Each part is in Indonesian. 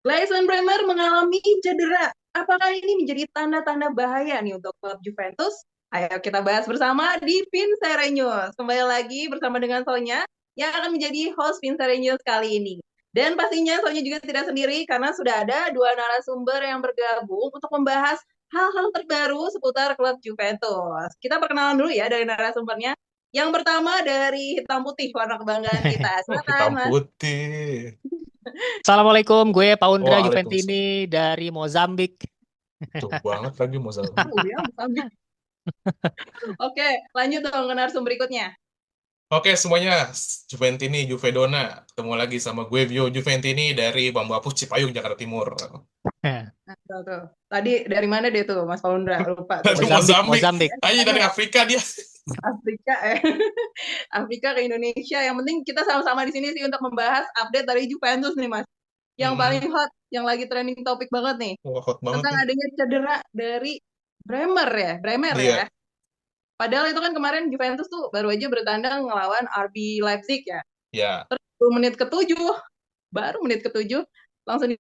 Lyson Bremer mengalami cedera. Apakah ini menjadi tanda-tanda bahaya nih untuk klub Juventus? Ayo kita bahas bersama di Vincere News. Kembali lagi bersama dengan Sonya yang akan menjadi host Vincere News kali ini. Dan pastinya Sonya juga tidak sendiri karena sudah ada dua narasumber yang bergabung untuk membahas hal-hal terbaru seputar klub Juventus. Kita perkenalan dulu ya dari narasumbernya. Yang pertama dari hitam putih warna kebanggaan kita. Silakan, Hitam Mas. putih. Assalamualaikum, Waalaikumsalam. gue Paundra Waalaikumsalam. Juventini dari Mozambik. Jauh banget lagi mau salah. Ya, Mozambik. Oke, lanjut dong ke narasumber berikutnya. Oke semuanya, Juventini, Juvedona. Ketemu lagi sama gue, Vio Juventini dari Bambu Apus Cipayung, Jakarta Timur. Nah, tuh. Tadi dari mana dia tuh, Mas Paundra? Lupa tuh. Dari Dari Mozambik, Mozambik. Mozambik. Ayo dari mana? Afrika dia. Afrika ya. Afrika ke Indonesia. Yang penting kita sama-sama di sini sih untuk membahas update dari Juventus nih, Mas. Yang paling Mm-mm. hot, yang lagi trending topik banget nih. Wah, hot banget Tentang nih. adanya cedera dari Bremer ya. Bremer ya. Iya, Padahal itu kan kemarin Juventus tuh baru aja bertandang ngelawan RB Leipzig ya. ya. 10 menit ke-7 baru menit ke-7 langsung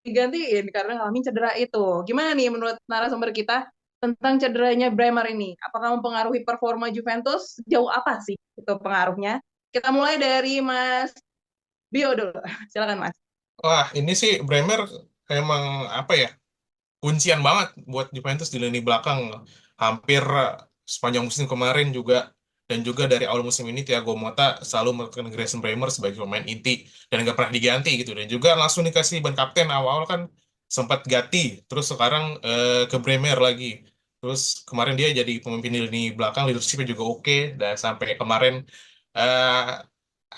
digantiin karena ngalamin cedera itu. Gimana nih menurut narasumber kita tentang cederanya Bremer ini? Apakah mempengaruhi performa Juventus? Jauh apa sih itu pengaruhnya? Kita mulai dari Mas Bio dulu. Silakan Mas. Wah, ini sih Bremer emang apa ya? Kuncian banget buat Juventus di lini belakang. Hampir sepanjang musim kemarin juga dan juga dari awal musim ini Thiago Motta selalu meletakkan Grayson Bremer sebagai pemain inti dan nggak pernah diganti gitu, dan juga langsung dikasih ban kapten. Awal-awal kan sempat Gatti, terus sekarang ke Bremer lagi, terus kemarin dia jadi pemimpin di lini belakang, leadershipnya juga oke, dan sampai kemarin eh,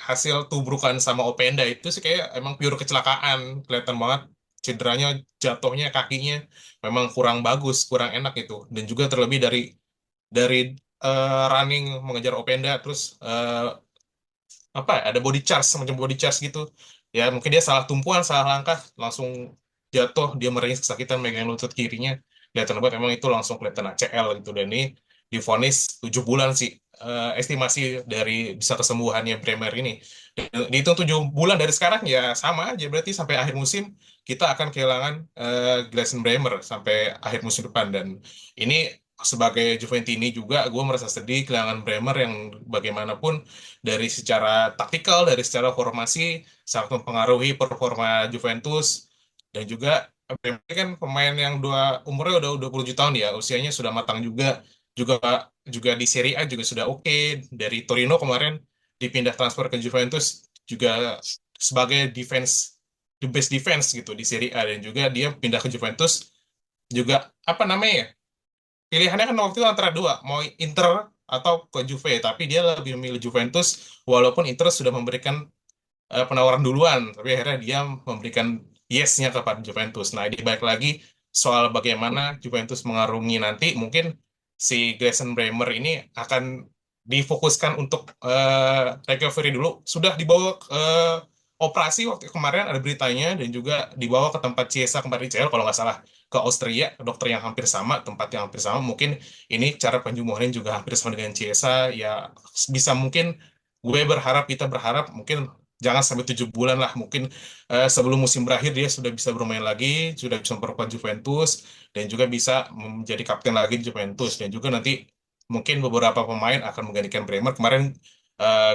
hasil tubrukan sama Openda itu sih kayak emang pure kecelakaan, kelihatan banget cederanya, jatuhnya kakinya memang kurang bagus, kurang enak itu. Dan juga terlebih dari running mengejar Openda, terus apa ya, ada body charge, semacam body charge gitu. Ya mungkin dia salah tumpuan, salah langkah, langsung jatuh, dia meringis kesakitan megang lutut kirinya. Kelihatan banget memang itu langsung kelihatan ACL gitu, dan ini divonis 7 bulan sih, estimasi dari bisa kesembuhannya Bremer ini. Dihitung 7 bulan dari sekarang ya sama aja, berarti sampai akhir musim kita akan kehilangan Gleison Bremer sampai akhir musim depan. Dan ini sebagai Juventini juga gue merasa sedih kehilangan Bremer yang bagaimanapun dari secara taktikal, dari secara formasi sangat mempengaruhi performa Juventus. Dan juga Bremer kan pemain yang umurnya udah 27 tahun ya, usianya sudah matang juga, juga juga di Serie A juga sudah oke. Dari Torino kemarin dipindah transfer ke Juventus juga sebagai defense, the best defense gitu di Serie A, dan juga dia pindah ke Juventus juga apa namanya ya, pilihannya kan waktu itu antara dua, mau Inter atau ke Juve, tapi dia lebih memilih Juventus walaupun Inter sudah memberikan penawaran duluan, tapi akhirnya dia memberikan yes-nya kepada Juventus. Nah, di balik lagi soal bagaimana Juventus mengarungi nanti, mungkin si Grayson Bremer ini akan difokuskan untuk recovery dulu. Sudah dibawa operasi waktu kemarin ada beritanya, dan juga dibawa ke tempat Ciesa kemarin, CL kalau nggak salah, ke Austria, dokter yang hampir sama, tempat yang hampir sama. Mungkin ini cara penyembuhannya juga hampir sama dengan Ciesa, ya bisa mungkin, kita berharap mungkin jangan sampai 7 bulan lah. Mungkin sebelum musim berakhir dia sudah bisa bermain lagi, sudah bisa memperkuat Juventus, dan juga bisa menjadi kapten lagi di Juventus. Dan juga nanti mungkin beberapa pemain akan menggantikan Bremer. Kemarin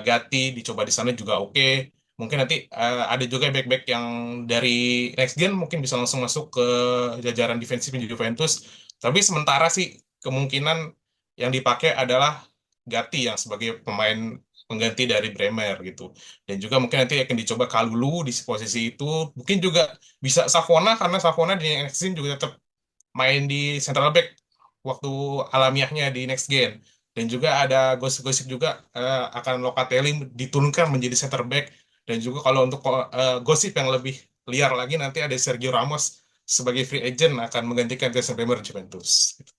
Gatti dicoba di sana juga oke. Mungkin nanti ada juga back-back yang dari next gen mungkin bisa langsung masuk ke jajaran defensif di Juventus. Tapi sementara sih kemungkinan yang dipakai adalah Gatti yang sebagai pemain pengganti dari Bremer gitu. Dan juga mungkin nanti akan dicoba Kalulu di posisi itu. Mungkin juga bisa Savona, karena Savona di next gen juga tetap main di central back waktu alamiahnya di next gen. Dan juga ada gosip-gosip juga akan Locatelli diturunkan menjadi center back. Dan juga kalau untuk gosip yang lebih liar lagi, nanti ada Sergio Ramos sebagai free agent akan menggantikan Jason Bremer di Juventus. Gitu.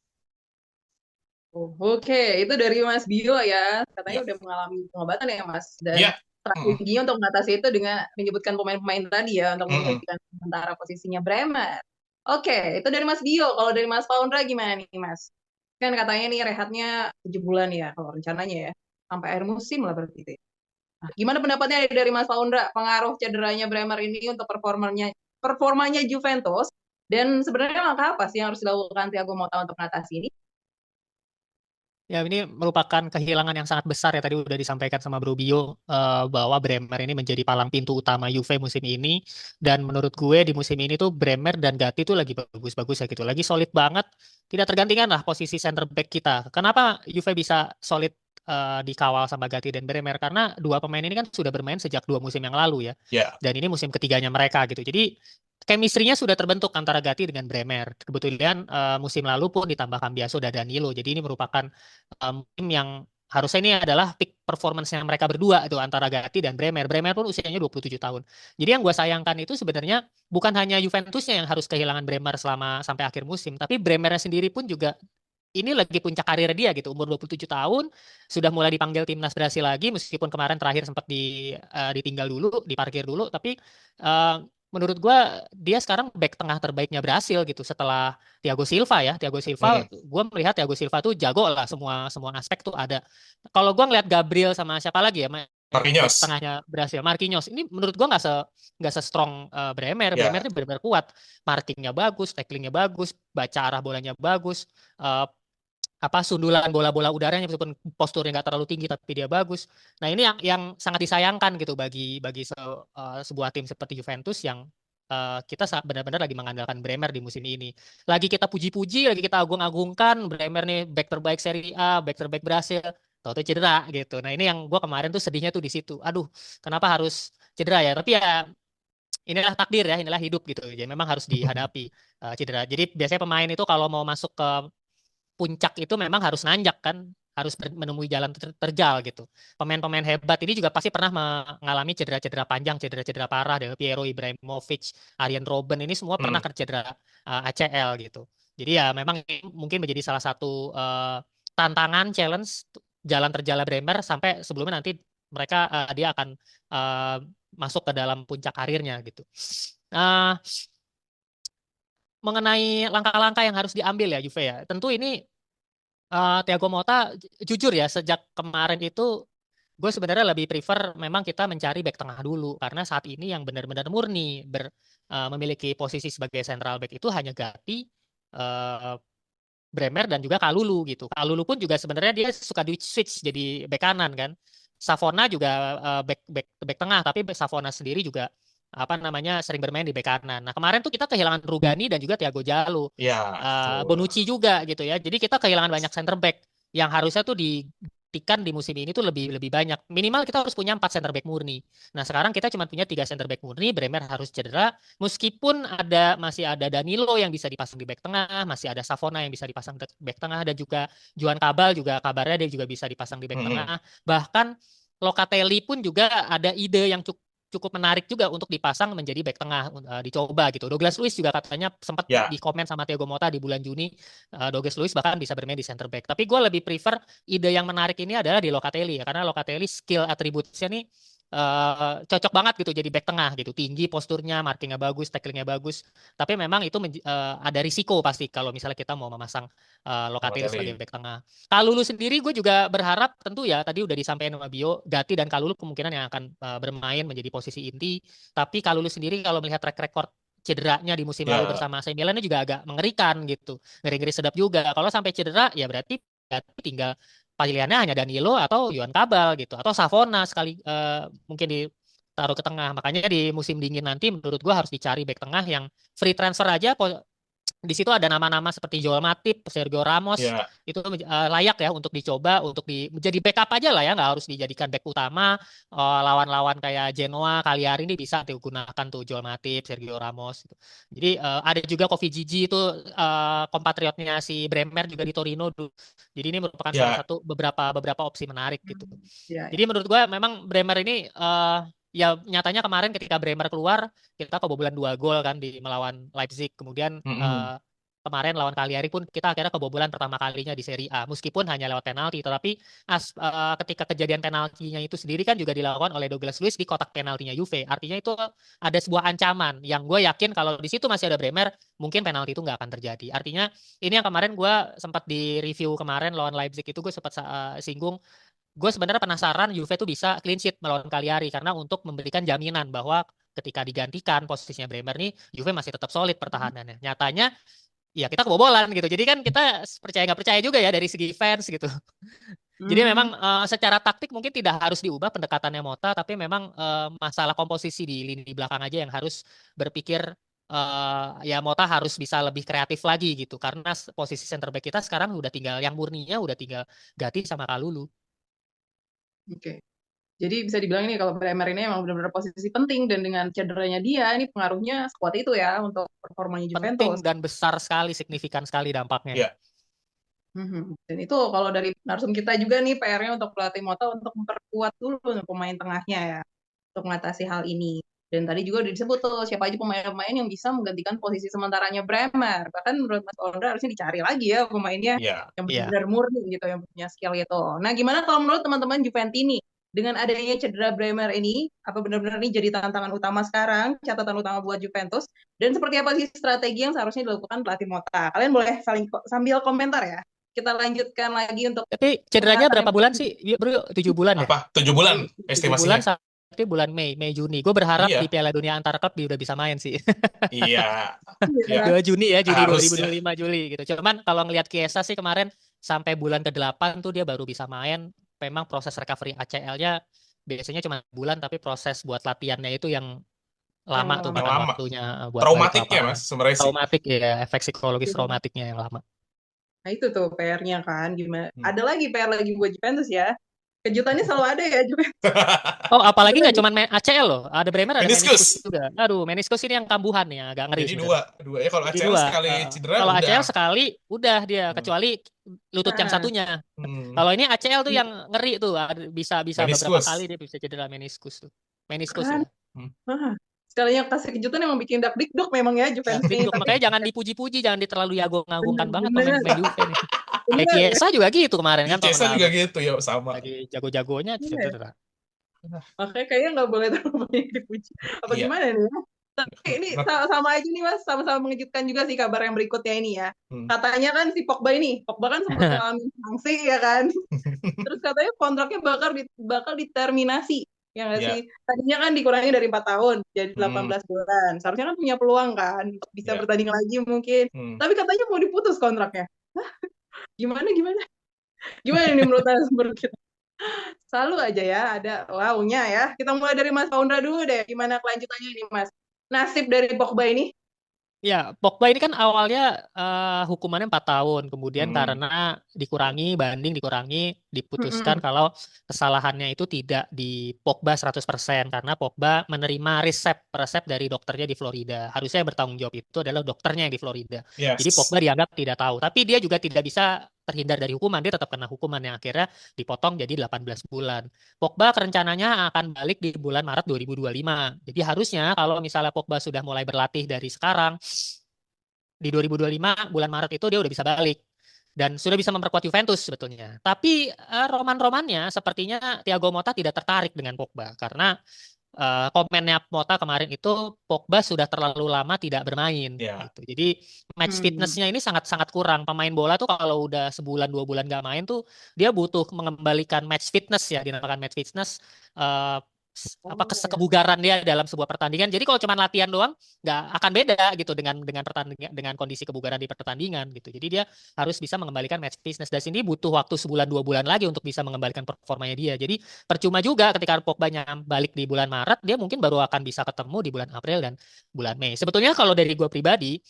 Oh, oke, itu dari Mas Bio ya. Katanya Ya, udah mengalami pengobatan ya, Mas. Dan ya. Mm-mm. strateginya untuk mengatasi itu dengan menyebutkan pemain-pemain tadi ya, untuk Mm-mm. menggantikan sementara posisinya Bremer. Oke, itu dari Mas Bio. Kalau dari Mas Paundra gimana nih, Mas? Kan katanya nih rehatnya 7 bulan ya, kalau rencananya ya. Sampai akhir musim lah berarti itu. Nah, gimana pendapatnya dari Mas Paundra? Pengaruh cederanya Bremer ini untuk performanya performanya Juventus dan sebenarnya langkah apa sih yang harus dilakukan Thiago Motta untuk mengatasi ini? Ya, ini merupakan kehilangan yang sangat besar ya. Tadi udah disampaikan sama Bro Bio bahwa Bremer ini menjadi palang pintu utama Juve musim ini. Dan menurut gue di musim ini tuh Bremer dan Gatti tuh lagi bagus-bagus ya gitu. Lagi solid banget. Tidak tergantikan lah posisi center back kita. Kenapa Juve bisa solid dikawal sama Gatti dan Bremer? Karena dua pemain ini kan sudah bermain sejak 2 musim yang lalu ya. Ya, Dan ini musim ketiganya mereka gitu. Jadi chemistry-nya sudah terbentuk antara Gatti dengan Bremer. Kebetulan musim lalu pun ditambah Cambiaso dan Danilo. Jadi ini merupakan tim yang harusnya ini adalah peak performance-nya mereka berdua itu antara Gatti dan Bremer. Bremer pun usianya 27 tahun. Jadi yang gue sayangkan itu sebenarnya bukan hanya Juventusnya yang harus kehilangan Bremer selama sampai akhir musim, tapi Bremernya sendiri pun juga ini lagi puncak karir dia gitu. Umur 27 tahun sudah mulai dipanggil timnas Brasil lagi meskipun kemarin terakhir sempat ditinggal dulu, diparkir dulu, tapi eh, menurut gua dia sekarang back tengah terbaiknya Brasil gitu setelah Thiago Silva ya. Thiago Silva, mm, gue melihat Thiago Silva tuh jago lah, semua semua aspek tuh ada. Kalau gua ngeliat Gabriel sama siapa lagi ya, back Marquinhos. tengahnya Brasil, Marquinhos. Ini menurut gua nggak se strong Bremer. Bremer Ya, ini benar-benar kuat. Markingnya bagus, tacklingnya bagus, baca arah bolanya bagus. eh, apa sundulan bola-bola udaranya meskipun posturnya nggak terlalu tinggi tapi dia bagus. Nah ini yang sangat disayangkan gitu bagi sebuah tim seperti Juventus yang kita benar-benar lagi mengandalkan Bremer di musim ini. Lagi kita puji-puji, lagi kita agung-agungkan Bremer nih back terbaik Serie A, back terbaik Brasil. Tahu-tahu cedera gitu. Nah ini yang gue kemarin tuh sedihnya tuh di situ. Aduh, kenapa harus cedera ya? Tapi ya inilah takdir ya, inilah hidup gitu. Jadi memang harus dihadapi cedera. Jadi biasanya pemain itu kalau mau masuk ke puncak itu memang harus nanjak kan, harus menemui jalan terjal gitu. Pemain-pemain hebat ini juga pasti pernah mengalami cedera-cedera panjang, cedera-cedera parah. Del Piero, Ibrahimovic, Arjen Robben ini semua pernah mm, cedera ACL gitu. Jadi ya memang ini mungkin menjadi salah satu tantangan, challenge jalan terjal Bremer sampai sebelumnya nanti dia akan eh, masuk ke dalam puncak karirnya gitu. Nah, mengenai langkah-langkah yang harus diambil ya Juve ya. Tentu ini Thiago Motta jujur ya sejak kemarin itu gue sebenarnya lebih prefer memang kita mencari back tengah dulu karena saat ini yang benar-benar murni memiliki posisi sebagai central back itu hanya Gatti, eh, Bremer dan juga Kalulu gitu. Kalulu pun juga sebenarnya dia suka di switch jadi back kanan kan. Savona juga back tengah tapi Savona sendiri juga apa namanya sering bermain di back kanan. Nah, kemarin tuh kita kehilangan Rugani dan juga Thiago Jalo. ya, betul. Bonucci juga gitu ya. Jadi kita kehilangan banyak center back yang harusnya tuh dibuktikan di musim ini tuh lebih lebih banyak. Minimal kita harus punya 4 center back murni. Nah, sekarang kita cuma punya 3 center back murni, Bremer harus cedera. Meskipun masih ada Danilo yang bisa dipasang di back tengah, masih ada Savona yang bisa dipasang di back tengah dan juga Juan Cabal juga kabarnya dia juga bisa dipasang di back Mm-mm. tengah. Bahkan Locatelli pun juga ada ide yang cukup menarik juga untuk dipasang menjadi back tengah dicoba gitu. Douglas Luiz juga katanya sempat Ya, di komen sama Thiago Motta di bulan Juni Douglas Luiz bahkan bisa bermain di center back. Tapi gue lebih prefer ide yang menarik ini adalah di Locatelli ya karena Locatelli skill atributnya nih cocok banget gitu jadi back tengah gitu. Tinggi posturnya, markingnya bagus, tacklingnya bagus. Tapi memang itu ada risiko pasti kalau misalnya kita mau memasang Locatelli sebagai Balotelli. back tengah. Kalulu sendiri gue juga berharap tentu ya tadi udah disampaikan sama Bio, Gatti dan Kalulu kemungkinan yang akan bermain menjadi posisi inti. Tapi Kalulu sendiri kalau melihat track record cederanya di musim lalu Ya, bersama AC Milan ini juga agak mengerikan gitu. Ngeri-ngeri sedap juga. Kalau sampai cedera ya berarti Gatti tinggal pilihannya hanya Danilo atau Yohan Cabal gitu atau Savona sekali mungkin ditaruh ke tengah. Makanya di musim dingin nanti menurut gua harus dicari back tengah yang free transfer aja di situ ada nama-nama seperti Joel Matip, Sergio Ramos ya, itu layak ya untuk dicoba untuk menjadi backup aja lah ya nggak harus dijadikan back utama. Lawan-lawan kayak Genoa, Cagliari ini bisa digunakan tuh Joel Matip, Sergio Ramos gitu. Jadi ada juga Kofi Gigi itu kompatriotnya si Bremer juga di Torino dulu. Jadi ini merupakan salah ya, satu beberapa beberapa opsi menarik gitu. Ya, Jadi menurut gua memang Bremer ini ya nyatanya kemarin ketika Bremer keluar kita kebobolan 2 gol kan di melawan Leipzig. Kemudian mm-mm. kemarin lawan Cagliari pun kita akhirnya kebobolan pertama kalinya di Serie A. Meskipun hanya lewat penalti, tetapi ketika kejadian penaltinya itu sendiri kan juga dilakukan oleh Douglas Luiz di kotak penaltinya Juve. Artinya itu ada sebuah ancaman yang gue yakin kalau di situ masih ada Bremer, mungkin penalti itu nggak akan terjadi. Artinya ini yang kemarin gue sempat di review kemarin lawan Leipzig itu gue sempat singgung gue sebenarnya penasaran Juve tuh bisa clean sheet melawan Cagliari karena untuk memberikan jaminan bahwa ketika digantikan posisinya Bremer nih, Juve masih tetap solid pertahanannya. Nyatanya ya kita kebobolan gitu. Jadi kan kita percaya nggak percaya juga ya dari segi fans gitu. Jadi memang secara taktik mungkin tidak harus diubah pendekatannya Mota, tapi memang masalah komposisi di lini belakang aja yang harus berpikir ya Mota harus bisa lebih kreatif lagi gitu. Karena posisi center back kita sekarang udah tinggal yang murninya udah tinggal Gatti sama Kalulu. Oke. Jadi bisa dibilang ini kalau Bremer ini emang benar-benar posisi penting dan dengan cederanya dia ini pengaruhnya sekuat itu ya untuk performanya Penting Juventus. dan besar sekali, signifikan sekali dampaknya. Iya. Dan itu kalau dari narsum kita juga nih PR-nya untuk pelatih Mota untuk memperkuat dulu pemain tengahnya ya untuk mengatasi hal ini. Dan tadi juga udah disebut tuh siapa aja pemain-pemain yang bisa menggantikan posisi sementaranya Bremer. Bahkan menurut Mas Ondra harusnya dicari lagi ya pemainnya Iya. yang Iya. benar murni gitu, yang punya skill gitu. Nah, gimana kalau menurut teman-teman Juventini dengan adanya cedera Bremer ini, apa benar-benar ini jadi tantangan utama sekarang, catatan utama buat Juventus? Dan seperti apa sih strategi yang seharusnya dilakukan pelatih Mota? Kalian boleh saling sambil komentar ya. Kita lanjutkan lagi untuk Tapi cederanya berapa bulan sih? Bro, 7 bulan ya? Apa? 7 bulan 7 bulan estimasinya. sampai bulan Mei Juni. Gue berharap Iya. di Piala Dunia antar klub dia udah bisa main sih. Iya. Iya. 2 Juni ya, Juni Harusnya. 2025 Juli gitu. Cuman kalau ngelihat Chiesa sih kemarin sampai bulan ke-8 tuh dia baru bisa main. Memang proses recovery ACL-nya biasanya cuma bulan, tapi proses buat latihannya itu yang lama tuh Yang makan lama. waktunya buat balik ke Traumatiknya lapangan. Mas sebenarnya sih. Traumatik ya, efek psikologis traumatiknya yang lama. Nah itu tuh PR-nya kan gimana? Hmm. Ada lagi PR lagi buat Juventus ya. Kejutannya selalu ada ya Juventus. Oh, apalagi nggak cuma ACL loh, ada Bremer, ada Meniskus. meniskus juga. Aduh, meniskus ini yang kambuhan ya, agak ngeri Jadi sebenarnya. dua ya kalau Jadi ACL dua. sekali cedera Kalau udah. ACL sekali udah dia, kecuali lutut yang Nah. satunya. Hmm. Kalau ini ACL tuh yang ngeri tuh, bisa beberapa Meniskus. kali dia bisa cedera meniskus tuh. Meniskus Kan. ya. Sekalinya kasih kejutan emang bikin dak-dikduk memang ya Juventus ini. Tapi makanya jangan dipuji-puji, jangan terlalu agungkan banget Bener. pemain Juve nih. Bener, Kayak Chiesa juga gitu kemarin kan. Chiesa juga gitu ya sama. Lagi jago-jagonya cedera. Makanya kayaknya nggak boleh terlalu banyak dipuji. Apa Iya. gimana nih? Tapi ini sama aja nih Mas, sama-sama mengejutkan juga sih kabar yang berikutnya ini ya. Katanya kan si Pogba kan sempat mengalami sanksi ya kan. Terus katanya kontraknya bakal diterminasi. Ya nggak Iya. sih? Tadinya kan dikurangi dari 4 tahun jadi 18 bulan. Seharusnya kan punya peluang kan untuk bisa Iya. bertanding lagi mungkin. Tapi katanya mau diputus kontraknya. Gimana ini menurut kita? Selalu aja ya ada launya ya. Kita mulai dari Mas Paundra dulu deh. Gimana kelanjutannya nih Mas? Nasib dari Pogba ini? Ya, Pogba ini kan awalnya hukumannya 4 tahun, kemudian karena banding dikurangi, diputuskan kalau kesalahannya itu tidak di Pogba 100% karena Pogba menerima resep dari dokternya di Florida. Harusnya yang bertanggung jawab itu adalah dokternya yang di Florida. Yes. Jadi Pogba dianggap tidak tahu, tapi dia juga tidak bisa terhindar dari hukuman, dia tetap kena hukuman yang akhirnya dipotong jadi 18 bulan. Pogba rencananya akan balik di bulan Maret 2025. Jadi harusnya kalau misalnya Pogba sudah mulai berlatih dari sekarang, di 2025 bulan Maret itu dia udah bisa balik. Dan sudah bisa memperkuat Juventus sebetulnya. Tapi roman-romannya sepertinya Thiago Motta tidak tertarik dengan Pogba. Karena komennya Mota kemarin itu Pogba sudah terlalu lama tidak bermain gitu. Jadi match fitness-nya ini sangat-sangat kurang. Pemain bola tuh kalau udah sebulan 2 bulan nggak main tuh dia butuh mengembalikan match fitness ya, dinamakan match fitness, kebugaran dia dalam sebuah pertandingan. Jadi kalau cuma latihan doang nggak akan beda gitu dengan pertandingan, dengan kondisi kebugaran di pertandingan gitu. Jadi dia harus bisa mengembalikan match fitness, dan sini butuh waktu sebulan 2 bulan lagi untuk bisa mengembalikan performanya dia. Jadi percuma juga ketika Pogba-nya balik di bulan Maret, dia mungkin baru akan bisa ketemu di bulan April dan bulan Mei. Sebetulnya kalau dari gue pribadi,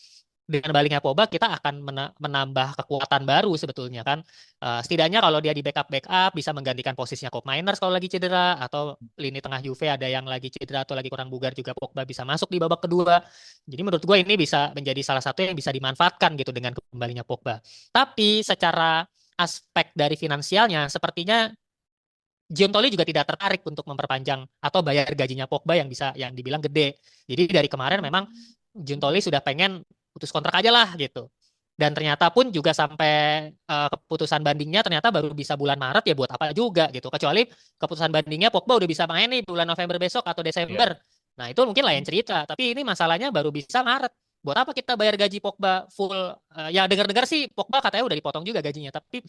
dengan baliknya Pogba kita akan menambah kekuatan baru sebetulnya kan. Setidaknya kalau dia di backup bisa menggantikan posisinya Koop Mainers kalau lagi cedera, atau lini tengah Juve ada yang lagi cedera atau lagi kurang bugar juga Pogba bisa masuk di babak kedua. Jadi menurut gue ini bisa menjadi salah satu yang bisa dimanfaatkan gitu dengan kembalinya Pogba. Tapi secara aspek dari finansialnya sepertinya Giuntoli juga tidak tertarik untuk memperpanjang atau bayar gajinya Pogba yang dibilang gede. Jadi dari kemarin memang Giuntoli sudah pengen putus kontrak aja lah gitu. Dan ternyata pun juga sampai keputusan bandingnya ternyata baru bisa bulan Maret, ya buat apa juga gitu. Kecuali keputusan bandingnya Pogba udah bisa main nih bulan November besok atau Desember. Nah itu mungkin lain cerita. Tapi ini masalahnya baru bisa Maret. buat apa kita bayar gaji Pogba full? Ya dengar-dengar sih Pogba katanya udah dipotong juga gajinya, tapi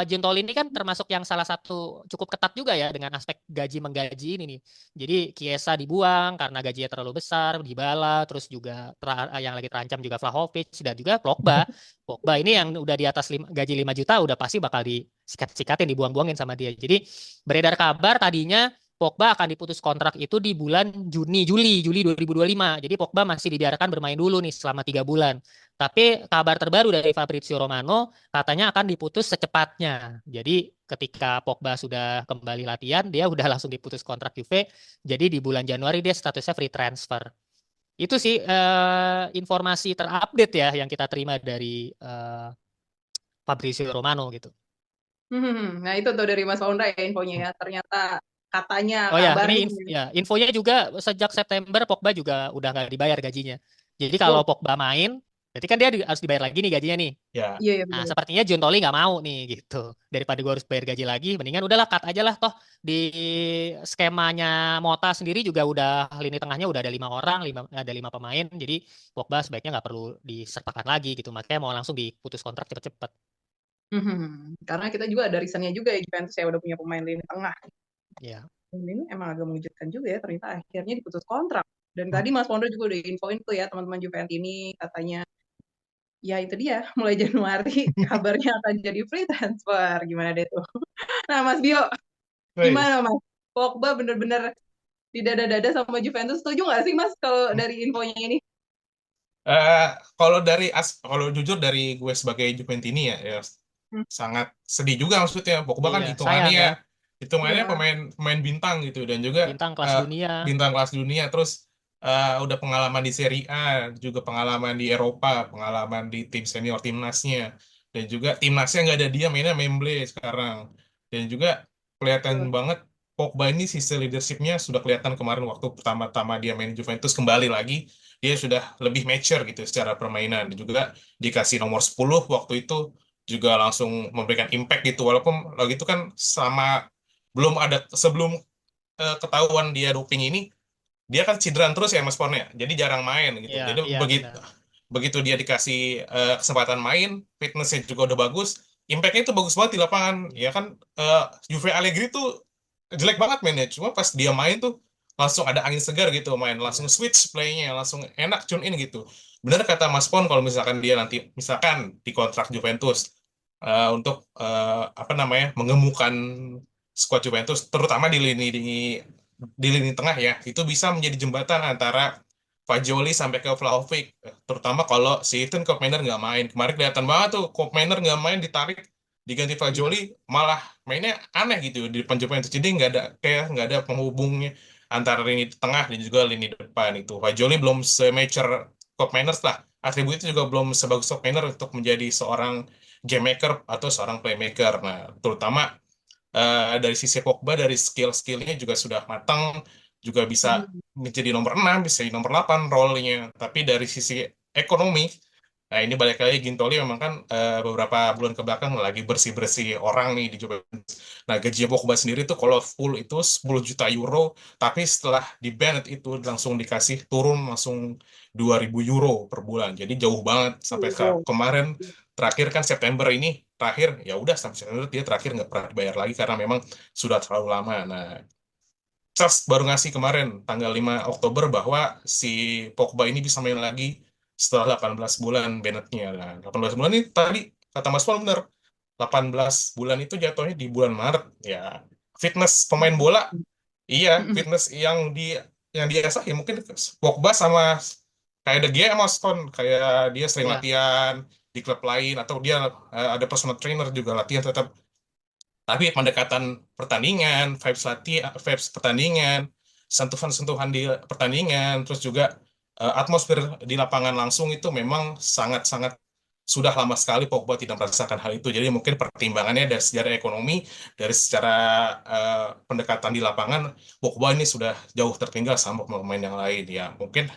Gintoli ini kan termasuk yang salah satu cukup ketat juga ya dengan aspek gaji menggaji ini nih. Jadi Chiesa dibuang karena gajinya terlalu besar, Dybala, terus juga yang lagi terancam juga Vlahovic dan juga Pogba. Pogba ini yang udah di atas gaji 5 juta udah pasti bakal disikat-sikatin, dibuang-buangin sama dia. Jadi beredar kabar tadinya Pogba akan diputus kontrak itu di bulan Juli 2025. Jadi Pogba masih dibiarkan bermain dulu nih selama 3 bulan. Tapi kabar terbaru dari Fabrizio Romano katanya akan diputus secepatnya. Jadi ketika Pogba sudah kembali latihan, dia udah langsung diputus kontrak Juve. Jadi di bulan Januari dia statusnya free transfer. Itu sih informasi terupdate ya yang kita terima dari Fabrizio Romano gitu. Nah, itu tuh dari Mas Faundra ya infonya ya. Ternyata katanya, Oh ya, ini kabarnya. infonya juga sejak September Pogba juga udah nggak dibayar gajinya. Jadi kalau Oh, Pogba main, berarti kan dia harus dibayar lagi nih gajinya nih. Ya, iya, iya Nah, benar. sepertinya Giuntoli nggak mau nih gitu. Daripada gue harus bayar gaji lagi, mendingan udahlah cut aja lah. Toh di skemanya Mota sendiri juga udah lini tengahnya udah ada 5 orang, ada 5 pemain. Jadi Pogba sebaiknya nggak perlu disertakan lagi gitu. Makanya mau langsung diputus kontrak cepet-cepet. Karena kita juga ada reasonnya juga ya Juventus ya udah punya pemain lini tengah. Ya. Ini emang agak mengejutkan juga ya ternyata akhirnya diputus kontrak. Dan tadi Mas Faundra juga udah infoin tuh ya teman-teman Juventus ini katanya ya itu dia mulai Januari kabarnya akan jadi free transfer. Gimana deh tuh? Nah Mas Bio, Woi. gimana Mas? Pogba bener-bener di dada-dada sama Juventus, setuju nggak sih Mas kalau dari infonya ini? Eh, kalau jujur dari gue sebagai Juventini ya Hmm, sangat sedih juga maksudnya. Pogba kan Iya, sayang hitungannya ya. hitungannya iya, pemain pemain bintang gitu dan juga Bintang kelas eh, dunia. bintang kelas dunia terus udah pengalaman di Serie A, juga pengalaman di Eropa, pengalaman di tim senior timnasnya dan juga timnasnya nggak ada dia mainnya Memble sekarang dan juga kelihatan betul. banget Pogba ini sisi leadershipnya sudah kelihatan kemarin waktu pertama-tama dia main Juventus kembali lagi dia sudah lebih mature gitu secara permainan dan juga dikasih nomor 10 waktu itu juga langsung memberikan impact gitu walaupun lagi itu kan sama belum ada sebelum ketahuan dia doping ini dia kan cederaan terus ya Mas Pon ya jadi jarang main gitu Iya, jadi iya begitu benar. begitu dia dikasih kesempatan main fitnessnya juga udah bagus impactnya itu bagus banget di lapangan ya kan eh, Juve Allegri tuh jelek banget mainnya cuma pas dia main tuh langsung ada angin segar gitu main langsung Iya. switch playnya langsung enak tune in gitu benar kata Mas Pon kalau misalkan dia nanti misalkan di kontrak Juventus untuk apa namanya mengemukan skuad Juventus terutama di lini tengah ya itu bisa menjadi jembatan antara Fagioli sampai ke Vlahovic terutama kalau si Ethan Koopmeiners nggak main kemarin kelihatan banget tuh Koopmeiners nggak main ditarik diganti Fagioli Iya. malah mainnya aneh gitu di depan Juventus jadi nggak ada penghubungnya antara lini tengah dan juga lini depan itu Fagioli belum se-mature Koopmeiners lah atributnya juga belum sebagus Koopmeiners untuk menjadi seorang game maker atau seorang playmaker nah terutama dari sisi Pogba dari skill-skillnya juga sudah matang juga bisa Hmm, menjadi nomor 6 bisa jadi nomor 8 role-nya tapi dari sisi ekonomi nah ini balik lagi Gintoli memang kan beberapa bulan ke belakang lagi bersih-bersih orang nih di Juventus nah gaji Pogba sendiri tuh kalau full itu 10 juta euro tapi setelah di banned itu langsung dikasih turun langsung 2.000 euro per bulan jadi jauh banget sampai wow. kemarin terakhir kan September ini terakhir ya udah sampai September dia terakhir nggak pernah dibayar lagi karena memang sudah terlalu lama. Nah, Charles baru ngasih kemarin tanggal 5 Oktober bahwa si Pogba ini bisa main lagi setelah 18 bulan Bennett-nya. Nah, 18 bulan ini tadi kata Mas Paul benar. 18 bulan itu jatuhnya di bulan Maret. Ya, fitness pemain bola, iya, fitness yang biasa ya mungkin Pogba sama kayak De Gea sama Stone, kayak dia sering Iya. latihan di klub lain atau dia ada personal trainer juga latihan tetap tapi pendekatan pertandingan, vibes pertandingan, sentuhan-sentuhan di pertandingan, terus juga atmosfer di lapangan langsung itu memang sangat-sangat sudah lama sekali Pogba tidak merasakan hal itu. Jadi mungkin pertimbangannya dari secara ekonomi, dari secara pendekatan di lapangan, Pogba ini sudah jauh tertinggal sama pemain yang lain. Ya mungkin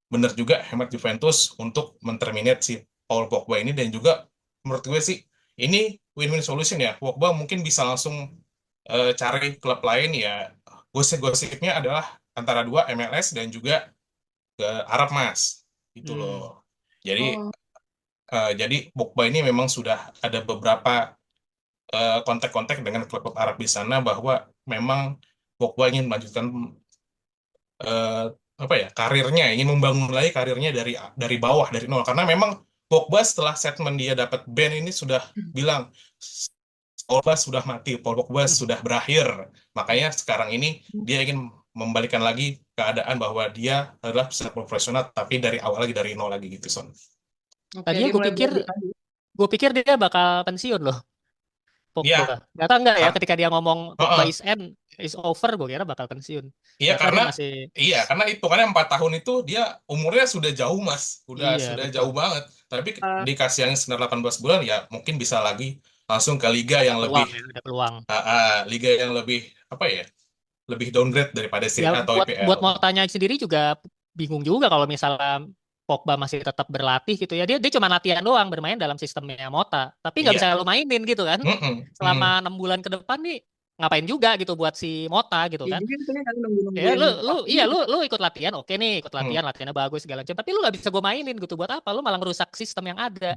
benar juga hemat Juventus untuk menterminate si Paul Pogba ini dan juga menurut gue sih ini win-win solution ya. Pogba mungkin bisa langsung cari klub lain ya. Gosip-gosipnya adalah antara dua MLS dan juga ke Arab Mas. Gitu Hmm. loh. Jadi Oh, jadi Pogba ini memang sudah ada beberapa kontak-kontak dengan klub-klub Arab di sana bahwa memang Pogba ingin melanjutkan eh, apa ya karirnya, ingin membangun lagi karirnya dari bawah, dari nol. Karena memang Pogba setelah statement dia dapat ban ini sudah bilang Pogba sudah mati, Paul Pogba sudah berakhir. Makanya sekarang ini dia ingin membalikan lagi keadaan bahwa dia adalah pesepak profesional, tapi dari awal lagi, dari nol lagi gitu, Son. oke, Tadinya dia mulai belajar lagi. gue pikir dia bakal pensiun loh, Pogba. Iya, Ternyata enggak ya, kan? ketika dia ngomong Pogba Heeh. is over, gue kira bakal pensiun. Iya Ternyata karena dia masih, iya karena hitungannya 4 tahun itu dia umurnya sudah jauh Mas, iya sudah betul. jauh banget. Tapi Eh, dikasih yang sekitar 18 bulan ya mungkin bisa lagi langsung ke liga Ada yang lebih peluang ya, ada peluang. liga yang lebih apa ya, lebih downgrade daripada Ya Serie A atau buat IPL. mau tanya sendiri juga bingung juga kalau misalnya Pogba masih tetap berlatih gitu ya. Dia cuma latihan doang bermain dalam sistemnya Mota. Tapi nggak bisa Iya. lu mainin gitu kan. Mm-mm, Selama mm, 6 bulan ke depan nih ngapain juga gitu buat si Mota gitu ya kan. juga kan Ya nunggu-nungguin waktu iya ini. lu ikut latihan, oke nih ikut mm. latihan, latihannya bagus segala macam. Tapi lu nggak bisa gue mainin gitu buat apa? Lu malah ngerusak sistem yang ada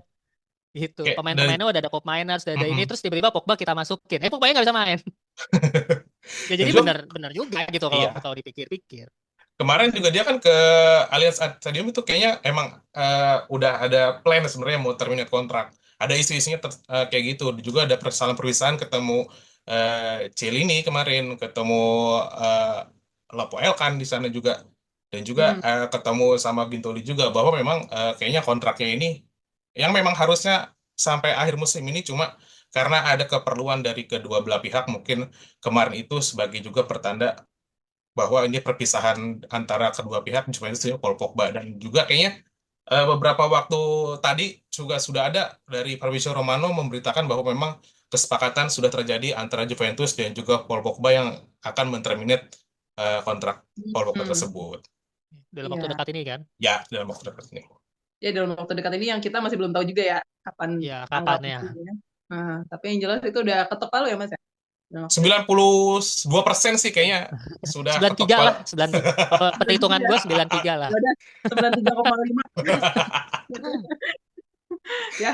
gitu. Kayak dari Pemain-pemainnya udah ada pop miners, udah ada ini, mm-mm. terus tiba-tiba Pogba kita masukin. Pogba nggak bisa main. Ya Dan jadi juga bener juga gitu kalau iya. kalau dipikir-pikir. Kemarin juga dia kan ke Allianz Stadium itu kayaknya emang udah ada plan sebenarnya mau terminate kontrak. Ada isu-isunya kayak gitu. Juga ada persoalan perpisahan, ketemu Cielini kemarin, ketemu eh, Lapo Elkan di sana juga, dan juga Hmm. ketemu sama Bintoli juga bahwa memang kayaknya kontraknya ini yang memang harusnya sampai akhir musim ini, cuma karena ada keperluan dari kedua belah pihak mungkin kemarin itu sebagai juga pertanda bahwa ini perpisahan antara kedua pihak Juventus dan Paul Pogba. Dan juga kayaknya beberapa waktu tadi juga sudah ada dari Fabrizio Romano memberitakan bahwa memang kesepakatan sudah terjadi antara Juventus dan juga Paul Pogba yang akan menterminate kontrak Paul Pogba Hmm. tersebut. Dalam waktu Iya. dekat ini kan. Ya, dalam waktu dekat ini. Ya dalam waktu dekat ini yang kita masih belum tahu juga ya kapan Ya tanggal kapan ya? pastinya. Nah, tapi yang jelas itu udah ketok palu ya Mas ya. Dalam waktu dekat. 92% sih kayaknya sudah ketok 93 palu. lah, 93. Kalau perhitungan gue 93 lah. Ya udah 93,5 ya.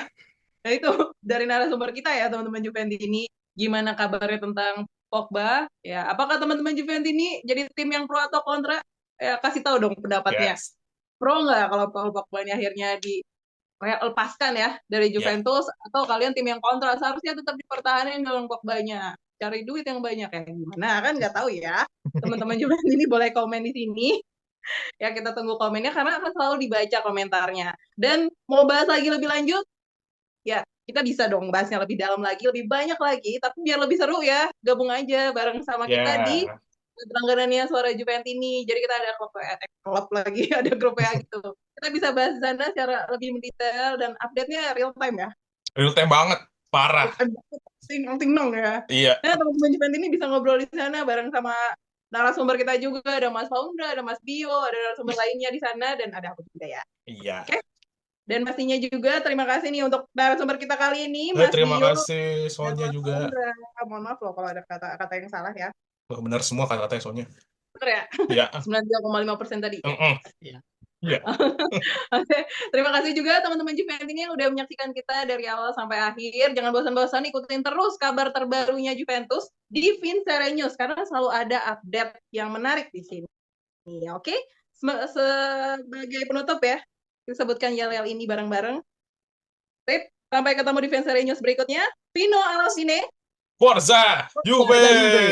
Nah itu dari narasumber kita ya teman-teman Juventus ini. Gimana kabarnya tentang Pogba? Ya, apakah teman-teman Juventus ini jadi tim yang pro atau kontra? Ya, kasih tahu dong pendapatnya. Yes. Pro nggak kalau Paul Pogba ini akhirnya lepaskan ya dari Ya. Juventus, atau kalian tim yang kontra seharusnya tetap dipertahankan dalam Pogbanya, cari duit yang banyak ya gimana kan nggak tahu ya. Teman-teman Juventus ini boleh komen di sini ya, kita tunggu komennya karena akan selalu dibaca komentarnya. Dan mau bahas lagi lebih lanjut ya, kita bisa dong bahasnya lebih dalam lagi, lebih banyak lagi, tapi biar lebih seru ya gabung aja bareng sama kita di Ya. langganannya Suara Juventus ini. Jadi kita ada klub lagi, ada grup ya gitu. Kita bisa bahas di sana secara lebih mendetail dan update-nya real time ya. Real time banget. Parah. Real time banget, ting nong ya. Iya. Nah, teman-teman Juventus ini bisa ngobrol di sana bareng sama narasumber kita juga, ada Mas Faundra, ada Mas Bio, ada narasumber lainnya di sana, dan ada aku juga ya. Iya. Oke? Dan pastinya juga terima kasih nih untuk narasumber kita kali ini, Mas Terima Bio kasih dan soalnya Mas juga. Faundra. Mohon maaf loh kalau ada kata-kata yang salah ya. Benar semua kata-katanya soalnya. Bener ya? Iya. 93,5% tadi. Mm-mm. Iya. Iya. Oke, terima kasih juga teman-teman Juventus ini yang udah menyaksikan kita dari awal sampai akhir. Jangan bosan-bosan ikutin terus kabar terbarunya Juventus di Vincere News karena selalu ada update yang menarik di sini. Oke, sebagai penutup ya, kita sebutkan yel-yel ini bareng-bareng. Sampai ketemu di Vincere News berikutnya. Pino alla fine. Forza Forza Juve. Juve.